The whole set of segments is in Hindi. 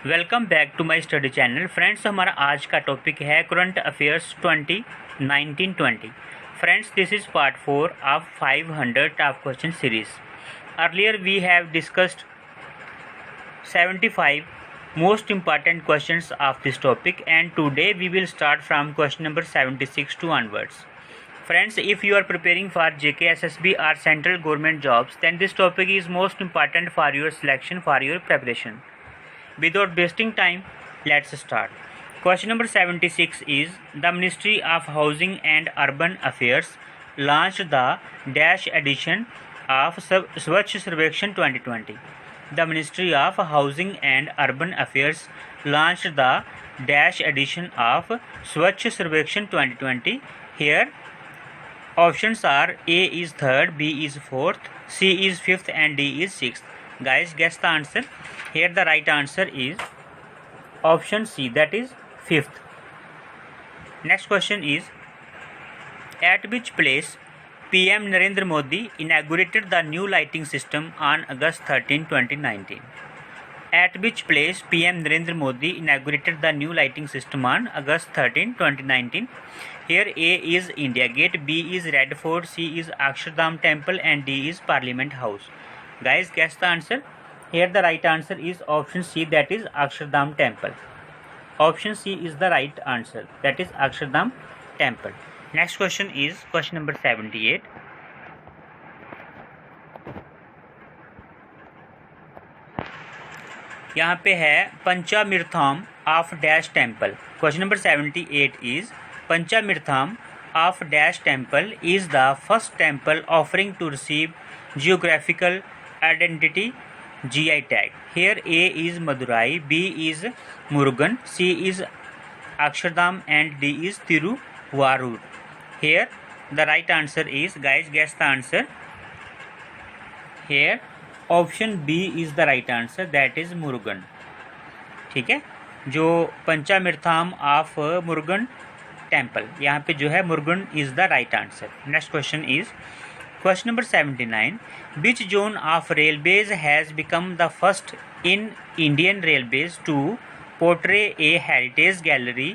Welcome back to my study channel. Friends, हमारा आज का टॉपिक है current affairs 2019-20। Friends, this is part 4 of 500 top question series. Earlier we have discussed 75 most important questions of this topic, and today we will start from question number 76 to onwards. Friends, if you are preparing for JK SSB or central government jobs, then this topic is most important for your selection, for your preparation. Without wasting time, let's start. Question number 76 is: the Ministry of Housing and Urban Affairs launched the dash edition of Swachh Sarvekshan 2020. The Ministry of Housing and Urban Affairs launched the dash edition of Swachh Sarvekshan 2020. Here options are: A is third, B is fourth, C is fifth, and D is sixth. Guys, guess the answer. Here the right answer is option C, that is fifth. Next question is: at which place PM Narendra Modi inaugurated the new lighting system on August 13, 2019? At which place PM Narendra Modi inaugurated the new lighting system on August 13, 2019? Here A is India Gate, B is Red Fort, C is Akshardham Temple, and D is Parliament House. Guys, guess the answer. Here the right answer is option C, that is Akshardham Temple. Option C is the right answer, that is Akshardham Temple. Next question is question number 78. यहाँ पे है panchamritham of dash temple. Question number 78 is panchamritham of dash temple is the first temple offering to receive geographical identity GI tag. Here A is Madurai, B is Murugan, C is Akshardham, and D is Tiruvarur. Here the right answer is, guys, guess the answer. Here option B is the right answer, that is Murugan. ठीक है, जो पंचामृथम ऑफ मुरुगन टेम्पल, यहाँ पे जो है Murugan is the right answer. Next question is question number 79. Which zone of railways has become the first in Indian Railways to portray a heritage gallery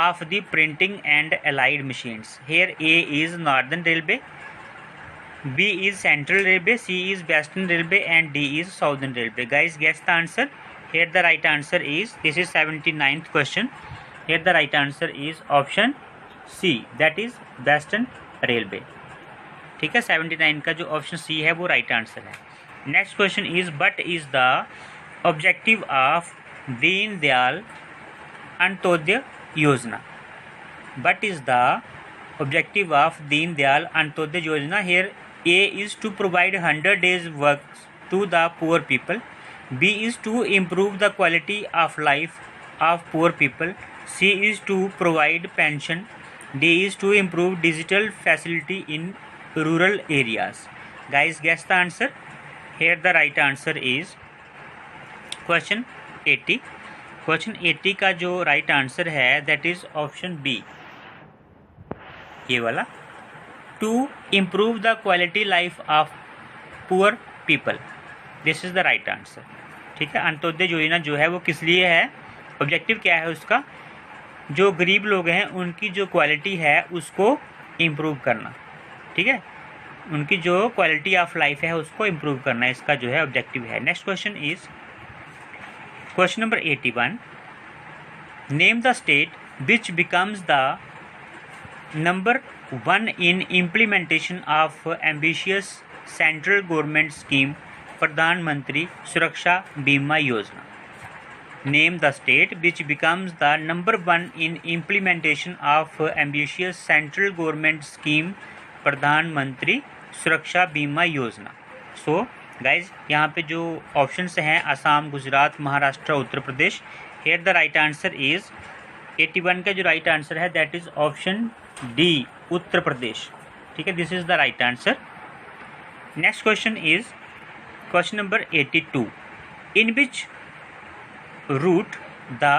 of the printing and allied machines? Here A is Northern Railway, B is Central Railway, C is Western Railway, and D is Southern Railway. Guys, guess the answer. Here the right answer is, this is 79th question. Here the right answer is option C, that is Western Railway. ठीक है, 79 का जो ऑप्शन सी है वो राइट आंसर है. Next question is what is the objective of Deen Dayal Antyodaya Yojana. What is the objective of Deen Dayal Antyodaya Yojana. Here A is to provide 100 days work to the poor people, B is to improve the quality of life of poor people, C is to provide pension, D is to improve digital facility in rural areas. Guys, guess the answer. Here the right answer is question 80. Question 80 का जो right answer है that is option B, ये वाला, to improve the quality life of poor people. This is the right answer. ठीक है, अंत्योदय योजना जो है वो किस लिए है, ऑब्जेक्टिव क्या है उसका, जो गरीब लोग हैं उनकी जो क्वालिटी है उसको इम्प्रूव करना. ठीक है, उनकी जो क्वालिटी ऑफ लाइफ है उसको इम्प्रूव करना, इसका जो है ऑब्जेक्टिव है. Next question is question number 81. Name the state which becomes the number 1 in implementation of ambitious central government scheme प्रधानमंत्री सुरक्षा बीमा योजना. Name the state which becomes the number 1 in implementation of ambitious central government scheme प्रधानमंत्री सुरक्षा बीमा योजना. सो गाइज, यहाँ पे जो ऑप्शंस हैं Assam, Gujarat, Maharashtra, Uttar Pradesh. Here the right answer is 81 का जो राइट आंसर है that is option D, Uttar Pradesh. ठीक है, this is the right answer. Next question is question number 82. In which route the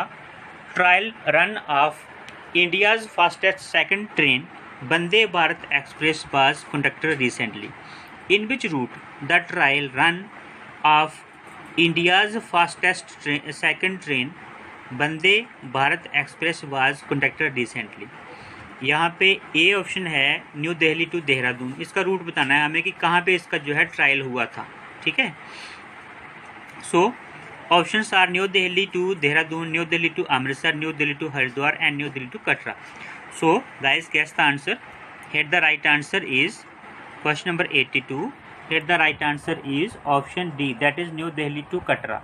trial run of India's fastest second train Vande Bharat Express was conducted recently. In which route the trial run of India's fastest second train Vande Bharat Express was conducted recently. यहाँ पे ए ऑप्शन है न्यू दिल्ली टू देहरादून, इसका रूट बताना है हमें कि कहाँ पे इसका जो है ट्रायल हुआ था। ठीक है, so options are New Delhi to Dehradun, New Delhi to Amritsar, New Delhi to Haridwar and New Delhi to Katra. So guys guess the answer. Here the right answer is question number 82। Here the right answer is option D, that is New Delhi to Katra.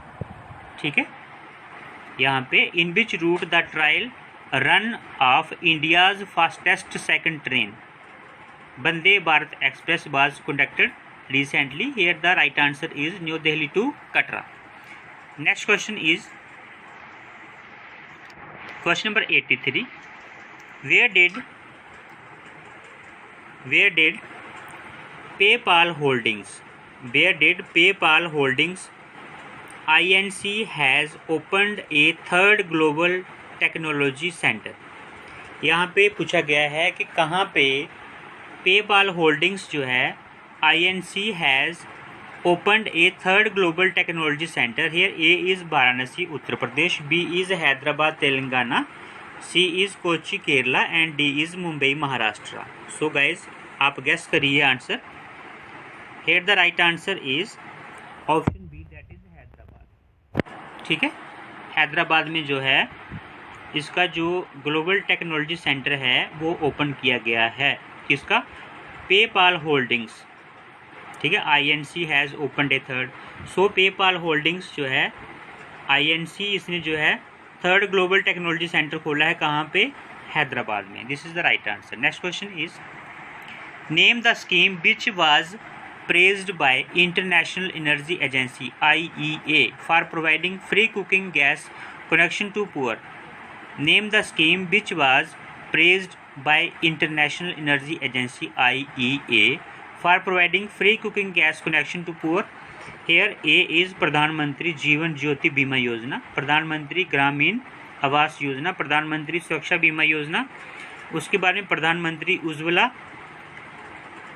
ठीक है, यहाँ पे in which route the trial run of India's fastest second train Vande Bharat Express was conducted recently. Here the right answer is New Delhi to Katra. Next question is question number 83. Where did PayPal Holdings Inc. has opened a third global technology center. यहाँ पे पूछा गया है कि कहाँ पे PayPal Holdings जो है INC has opened a third global technology center. Here A is Varanasi, Uttar Pradesh, B is Hyderabad, Telangana, C is Kochi, Kerala and D is Mumbai, Maharashtra. So guys, आप guess करिए answer. Here the right answer is option B, that is Hyderabad. ठीक है, हैदराबाद में जो है इसका जो ग्लोबल टेक्नोलॉजी सेंटर है वो ओपन किया गया है। किसका? PayPal holdings. ठीक है, INC has opened A third. So PayPal holdings जो है INC इसने जो है थर्ड ग्लोबल टेक्नोलॉजी सेंटर खोला है कहाँ पे? हैदराबाद में। This is the right answer. Next question is name the scheme which was praised by International Energy Agency IEA for providing free cooking gas connection to poor. Name the scheme which was praised by International Energy Agency IEA for providing free cooking gas connection to poor. Here A is प्रधानमंत्री जीवन ज्योति बीमा योजना, प्रधानमंत्री ग्रामीण आवास योजना, प्रधानमंत्री सुरक्षा बीमा योजना, उसके बाद में प्रधानमंत्री उज्ज्वला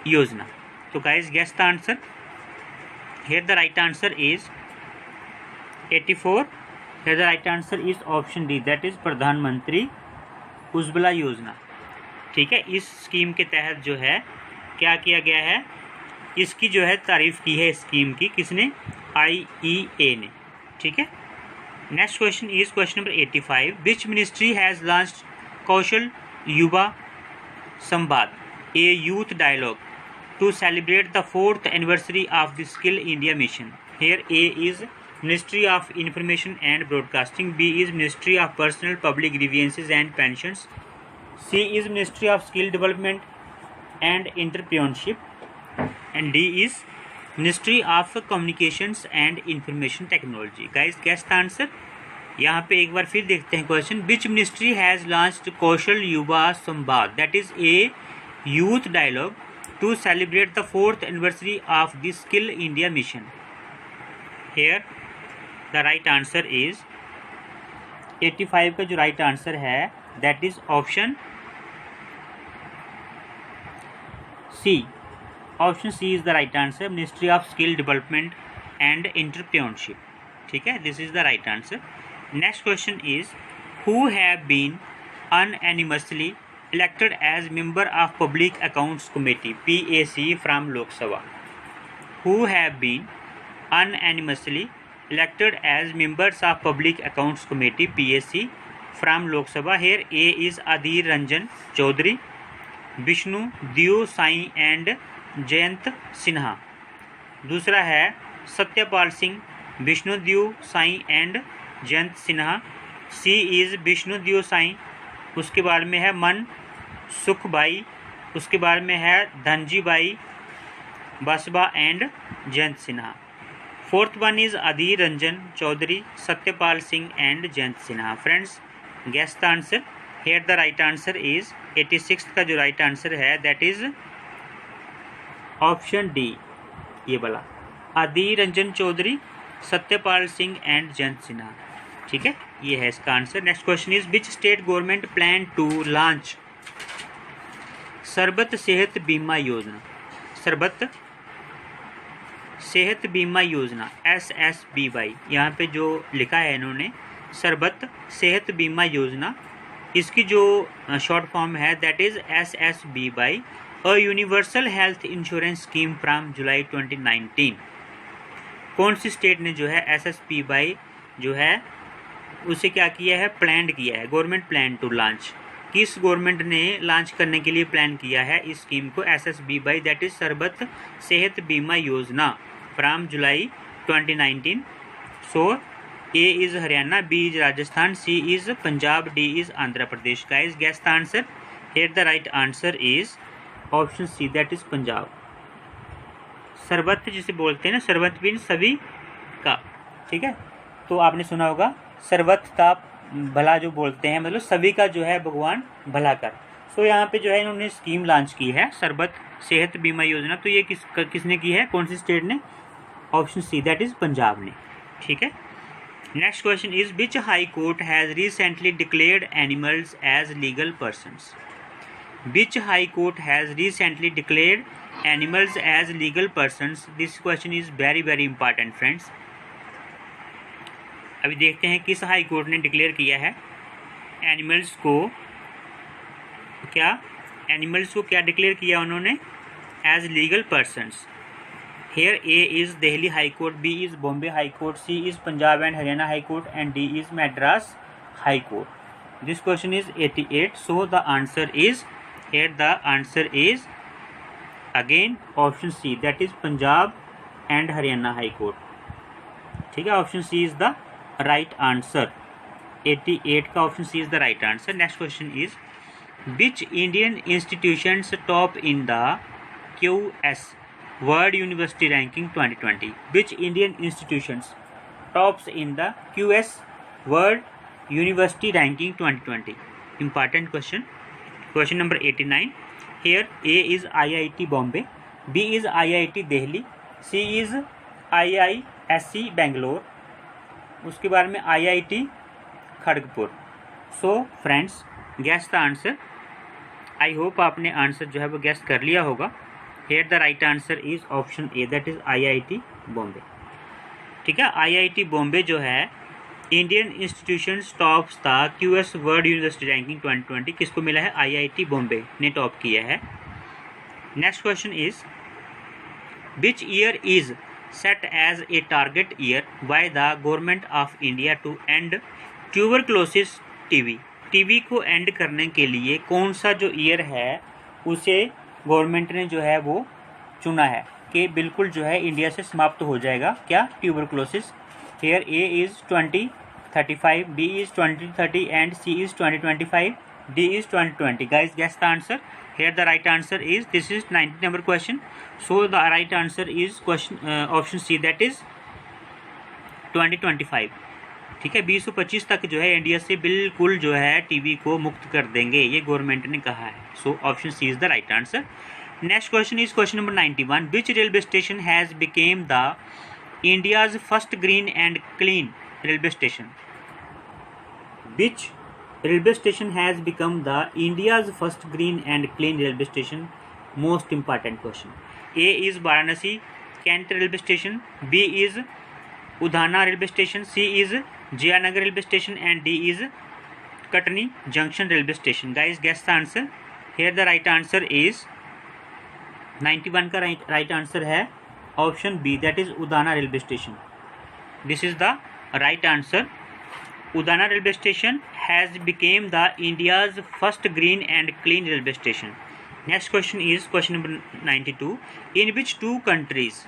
योजना। तो guys guess the answer. Here the right answer is 84। Here the right answer is option D, that is Pradhan Mantri Ujjwala योजना। ठीक है, इस स्कीम के तहत जो है क्या किया गया है, इसकी जो है तारीफ की है स्कीम की, किसने? IEA ने। ठीक है, next question is question number 85। Which ministry has launched Kaushal Yuva Samvad, a youth dialogue to celebrate the 4th anniversary of the Skill India mission? Here A is Ministry of Information and Broadcasting, B is Ministry of Personal Public Grievances and Pensions, C is Ministry of Skill Development and Entrepreneurship, and D is Ministry of Communications and Information Technology. Guys, guess the answer. यहाँ पे एक बार फिर देखते हैं question. Which ministry has launched कौशल युवा संवाद, that is a youth dialogue to celebrate the 4th anniversary of the Skill India mission? Here the right answer is 85 का जो right answer है that is option C. Option C is the right answer, Ministry of Skill Development and Entrepreneurship. ठीक है, this is the right answer. Next question is who have been unanimously elected as member of Public Accounts Committee PAC from Lok Sabha? Who have been unanimously elected as members of Public Accounts Committee PAC from Lok Sabha? Here A is Adhir Ranjan Chaudhary, Vishnu Deo Sai and Jayant Sinha. दूसरा है Satyapal Singh, Vishnu Deo Sai and Jayant Sinha. C is Vishnu Deo Sai, उसके बाद में है मन सुख बाई, उसके बाद में है Dhanji Bhai Basaba and Jayant Sinha. Fourth one is Adhir Ranjan Chowdhury, Satyapal Singh and Jayant Sinha. Friends guess the answer. Here the right answer is 86 का जो राइट आंसर है दैट इज ऑप्शन डी, ये वाला अधीर रंजन चौधरी, सत्यपाल सिंह एंड जयंत सिन्हा। ठीक है, ये है इसका आंसर। Next question is which state government plan to launch Sarbat Sehat Bima योजना? सरबत सेहत बीमा योजना SSBY, यहाँ पे जो लिखा है इन्होंने सरबत सेहत बीमा योजना, इसकी जो शॉर्ट फॉर्म है that is SSBY, a universal health insurance scheme from July 2019। कौन सी स्टेट ने जो है SSBY जो है उसे क्या किया है, प्लान किया है, गवर्नमेंट प्लान टू लॉन्च, किस गवर्नमेंट ने लॉन्च करने के लिए प्लान किया है इस स्कीम को SSBY that is Sarbat Sehat Bima Yojana from July 2019। So A is Haryana, B is Rajasthan, C is Punjab, D is Andhra Pradesh. Guys guess the answer. Here the right answer is option C that is Punjab. Sarbat जिसे बोलते हैं ना, सरबत मीन सभी का, ठीक है, तो आपने सुना होगा सरबत का भला जो बोलते हैं, मतलब सभी का जो है भगवान भला कर। सो यहाँ पे जो है इन्होंने स्कीम लॉन्च की है सरबत सेहत बीमा योजना, तो ये किसने की है, कौन सी स्टेट ने, option C that is Punjab ने, ठीक है। Next question is which high court has recently declared animals as legal persons. Which high court has recently declared animals as legal persons. This question is very very important friends. अभी देखते हैं किस हाई कोर्ट ने डिक्लेयर किया है एनिमल्स को, क्या डिक्लेयर किया उन्होंने as legal persons. Here A is Delhi High Court, B is Bombay High Court, C is Punjab and Haryana High Court, and D is Madras High Court. This question is 88. So the answer is, here the answer is again option C, that is Punjab and Haryana High Court. ठीक है, option C is the right answer. 88 का option C is the right answer. Next question is which Indian institutions top in the QS World University Ranking 2020? Which Indian institutions tops in the QS World University Ranking 2020? Important question. Question number 89. Here A is IIT Bombay, B is IIT Delhi, C is IISc Bangalore, उसके बाद में IIT Kharagpur. So friends, guess the answer. I hope आपने आंसर जो है वो गेस कर लिया होगा। Here the right answer is option A, that is IIT Bombay। ठीक है, IIT Bombay जो है Indian institution tops the QS world university ranking 2020, किसको मिला है, IIT Bombay ने टॉप किया है। Next question is which year is set as a target year by the government of India to end tuberculosis TB को एंड करने के लिए कौन सा जो ईयर है उसे गवर्नमेंट ने जो है वो चुना है कि बिल्कुल जो है इंडिया से समाप्त हो जाएगा क्या, tuberculosis. Here A is 2035, B is 2030 and C is 2025, D is 2020। Guys guess the answer. Here the right answer is, this is 90 number question. So the right answer is question option C that is 2025। ठीक है, 2025 तक जो है इंडिया से बिल्कुल जो है टीबी को मुक्त कर देंगे, ये गवर्नमेंट ने कहा है। So option C is the right answer. Next question is question number 91। Which railway station has became the India's first green and clean railway station. Which railway station has become the India's first green and clean railway station. Most important question. A is Varanasi cantt railway station, B is Udhna railway station, C is Jaynagar railway station and D is Katni junction railway station. Guys guess the answer. Here the right answer is 91 का राइट आंसर है option B that is Udhna railway station. This is the right answer. Udhna railway station has became the India's first green and clean railway station. Next question is question number 92। In which two countries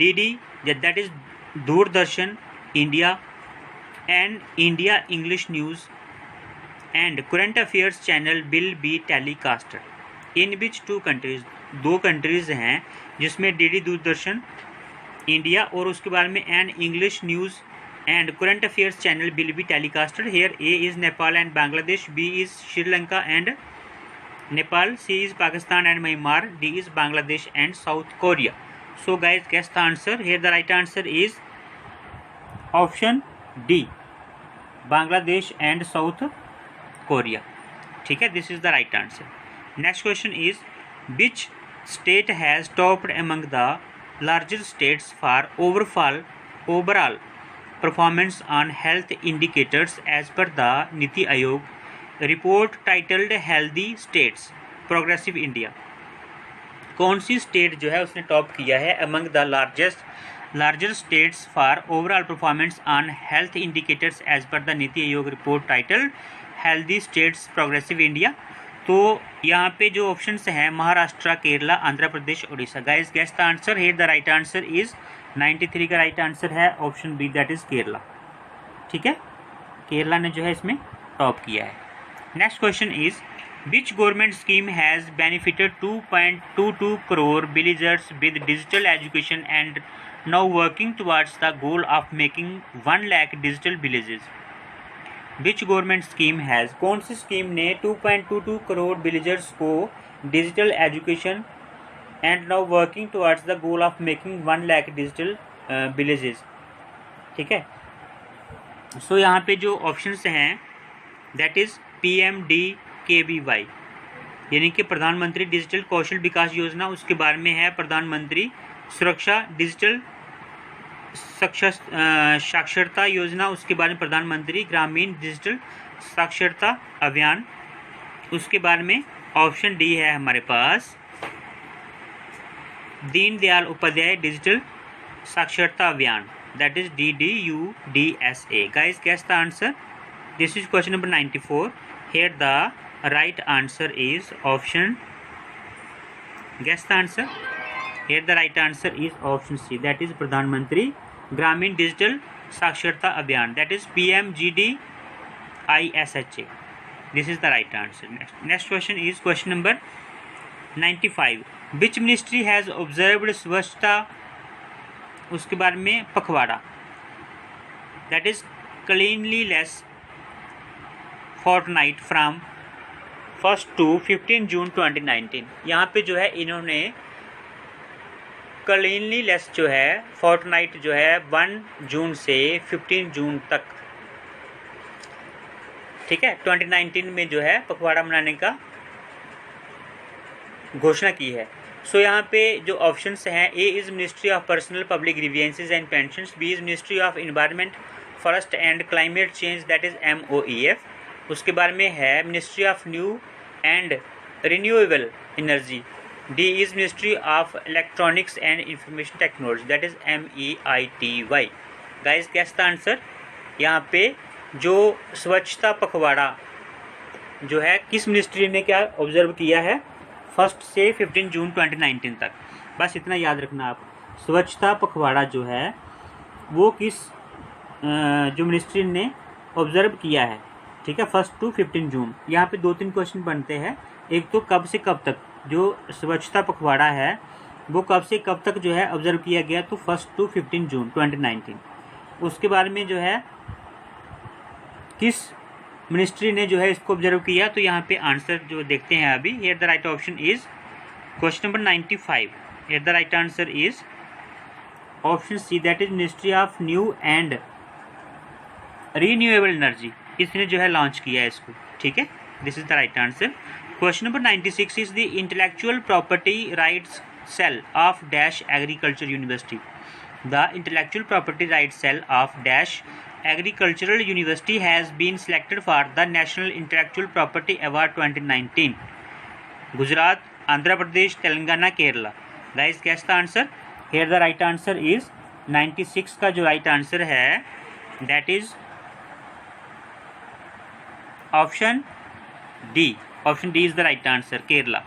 DD that is Doordarshan India and India English News and Current Affairs channel will be telecasted? In which two countries? दो कंट्रीज हैं जिसमें DD दूरदर्शन इंडिया और उसके बाद में and English news and current affairs channel will be telecasted. Here A is Nepal and Bangladesh, B is Sri Lanka and Nepal, C is Pakistan and Myanmar, D is Bangladesh and South Korea. So guys guess the answer. Here the right answer is option D, Bangladesh and South Korea. ठीक है, this is the right answer. Next question is which state has topped among the larger states for overall performance on health indicators as per the Niti Aayog report titled Healthy States Progressive India। कौन सी स्टेट जो है उसने टॉप किया है among the larger states for overall performance on health indicators as per the NITI Aayog report title healthy states progressive India. तो यहाँ पे जो ऑप्शंस हैं Maharashtra, Kerala, Andhra Pradesh, Orissa. Guys guess the answer. Here the right answer is 93 का राइट आंसर है option B, that is Kerala. ठीक है, केरला ने जो है इसमें टॉप किया है। Next question is which government scheme has benefited 2.22 crore villagers with digital education and now working towards the goal of making 1 lakh digital villages? Which government scheme has, कौन सी स्कीम ने 2.22 करोड़ विलेजर्स को digital education and now working towards the goal of making 1 lakh digital villages. ठीक है, सो यहाँ पे जो ऑप्शंस हैं दैट इज PMDKVY यानी कि प्रधानमंत्री डिजिटल कौशल विकास योजना, उसके बारे में है प्रधानमंत्री सुरक्षा डिजिटल साक्षरता योजना, उसके बारे में प्रधानमंत्री ग्रामीण डिजिटल साक्षरता अभियान, उसके बारे में ऑप्शन डी है हमारे पास Deendayal Upadhyay digital Saksharta Abhiyan, that is DDUDSA। Guys guess the answer. This is question number 94। Here the right answer is option, guess the answer. Here the right answer is option C, that is Pradhan Mantri Gramin digital Saksharta Abhiyan, that is PMGDISHA। This is the right answer. Next question is question number 95। Which ministry has observed Swachhta, उसके बारे में Pakhwada, that is cleanliness fortnight from 1 to 15 जून 2019। यहाँ पे जो है इन्होंने क्लीनलीनेस जो है फोर्टनाइट जो है 1 जून से 15 जून तक, ठीक है, 2019 में जो है पखवाड़ा मनाने का घोषणा की है। सो यहाँ पे जो ऑप्शंस हैं, A is ministry of personnel public grievances and pensions, B is ministry of environment forest and climate change, that is MOEF, उसके बारे में है ministry of new and renewable energy, D is ministry of electronics and information technology, that is MEITY। Guys guess the answer. यहाँ पे जो स्वच्छता पखवाड़ा जो है किस मिनिस्ट्री ने क्या ऑब्जर्व किया है 1 से 15 जून 2019 तक, बस इतना याद रखना आप। स्वच्छता पखवाड़ा जो है वो किस जो मिनिस्ट्री ने ऑब्जर्व किया है, ठीक है, 1 to 15 जून। यहाँ पे 2-3 क्वेश्चन बनते हैं। एक तो कब से कब तक जो स्वच्छता पखवाड़ा है वो कब से कब तक जो है ऑब्जर्व किया गया, तो 1 to 15 जून 2019। उसके बारे में जो है किस मिनिस्ट्री ने जो है इसको ऑब्जर्व किया, तो यहाँ पे आंसर जो देखते हैं अभी। Here the right option is question number 95। Here the right answer is option C, that is ministry of new and renewable energy, इसने जो है लॉन्च किया है इसको, ठीक है, this is the right answer. Question number 96 is the intellectual property rights cell of dash agriculture university, the intellectual property rights cell of dash Agricultural University has been selected for the National Intellectual Property Award 2019. Gujarat, Andhra Pradesh, Telangana, Kerala. Guys, guess the answer. Here the right answer is 96 का जो right answer है that is option D. Option D is the right answer, Kerala.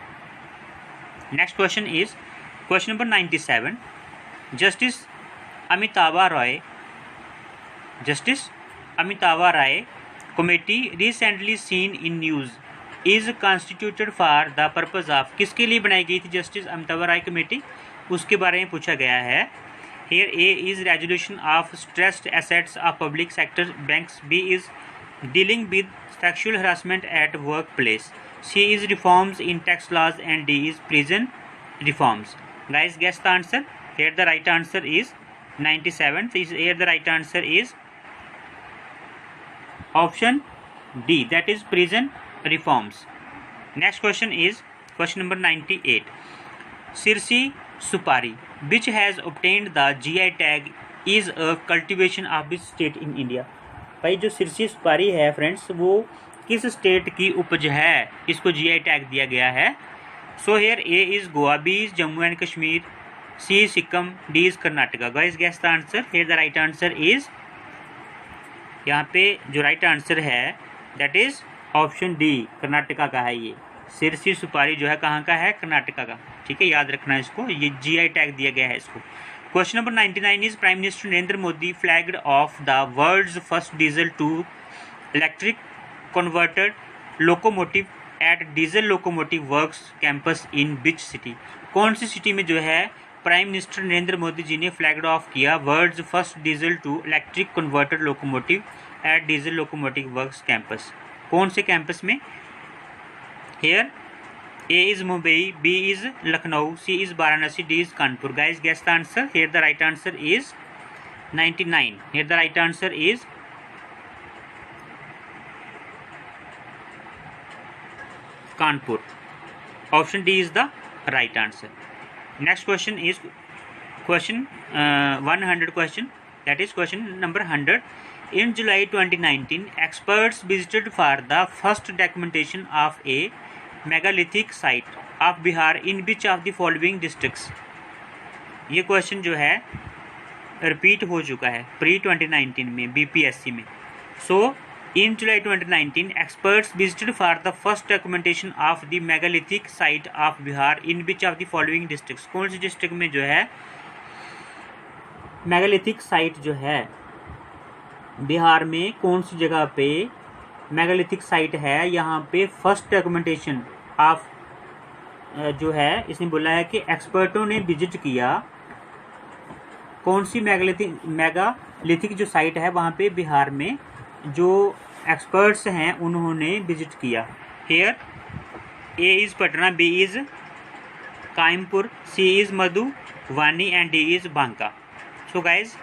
Next question is question number 97. Justice Amitava Rai committee recently seen in news is constituted for the purpose of, किसके लिए बनाई गई थी जस्टिस अमितावा राय कमेटी, उसके बारे में पूछा गया है। Here A is resolution of stressed assets of public sector banks, B is dealing with sexual harassment at workplace, C is reforms in tax laws, and D is prison reforms. Guys, guess the answer. Here the right answer is 97. Here the right answer is option D, that is prison reforms. Next question is question number 98. Sirsi Supari which has obtained the GI tag is a cultivation of which state in India. भाई जो सिरसी सुपारी है फ्रेंड्स वो किस स्टेट की उपज है, इसको GI टैग दिया गया है। So here A is Goa, B is Jammu and Kashmir, C Sikkim, D is Karnataka. Guys guess the answer. Here the right answer is, यहाँ पे जो राइट आंसर है that is option D, Karnataka का है। ये सिरसी सुपारी जो है कहाँ का है, कर्नाटका का। ठीक है, याद रखना इसको, ये GI टैग दिया गया है इसको। Question number 99 is prime minister Narendra Modi flagged off the world's first diesel to electric converted locomotive at diesel locomotive works campus in which city. कौन सी सिटी में जो है प्राइम मिनिस्टर नरेंद्र मोदी जी ने फ्लैग्ड ऑफ किया world's first diesel to electric converted locomotive at diesel locomotive works campus. कौन से कैंपस में? Here A is Mumbai, B is Lucknow, C is Varanasi, D is Kanpur. Guys guess the answer. Here the right answer is 99। Here the right answer is Kanpur. Option D is the right answer. Next question is question 100 question, that is question number 100. In July 2019, experts visited for the first documentation of a megalithic site of Bihar in which of the following districts? ये क्वेश्चन जो है रिपीट हो चुका है प्री 2019 में BPSC में। सो in July 2019, experts visited for the first documentation of the megalithic site of Bihar in which of the following districts? कौन सी डिस्ट्रिक्ट में जो है मेगालिथिक साइट जो है बिहार में, कौन सी जगह पे मेगालिथिक साइट है? यहाँ पे फर्स्ट डॉक्यूमेंटेशन ऑफ जो है इसने बोला है कि एक्सपर्टों ने विजिट किया कौन सी मेगालिथिक जो साइट है वहाँ पे बिहार में, जो एक्सपर्ट्स हैं उन्होंने विजिट किया। Here A is Patna, B is Kaimpur, C is Madhubani and D is Banka. So guys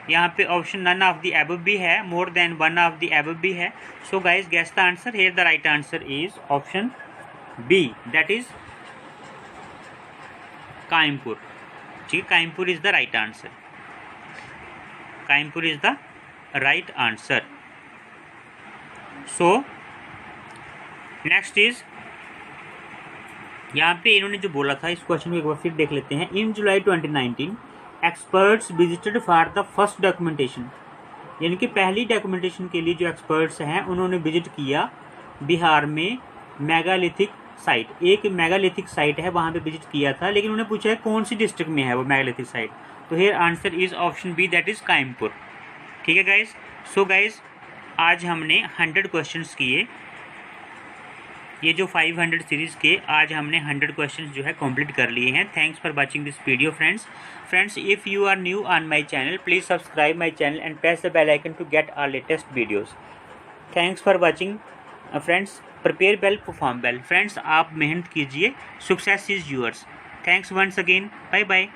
यहाँ पे option none of the above भी है, more than one of the above भी है। So guys guess the answer. Here the right answer is option B, that is Kaimpur. ठीक है, Kaimpur is the right answer. Kaimpur is the right answer. So next is, यहाँ पे इन्होंने जो बोला था इस क्वेश्चन को एक बार फिर देख लेते हैं। इन जुलाई 2019 experts visited for the first documentation, यानी कि पहली डॉक्यूमेंटेशन के लिए जो एक्सपर्ट्स हैं उन्होंने विजिट किया बिहार में मेगालिथिक साइट। एक मेगालिथिक साइट है वहाँ पे विजिट किया था, लेकिन उन्होंने पूछा है कौन सी डिस्ट्रिक्ट में है वो मेगालिथिक साइट। तो here answer is option B, that is Kaimpur. ठीक है गाइज। सो गाइज आज हमने 100 क्वेश्चंस किए, ये जो 500 सीरीज़ के आज हमने 100 क्वेश्चंस जो है कंप्लीट कर लिए हैं। Thanks for watching this video friends. If you are new on my channel please subscribe my channel and press the bell icon to get our latest videos. Thanks for watching friends. Prepare well, perform well. Friends आप मेहनत कीजिए, success is yours. Thanks once again, bye bye.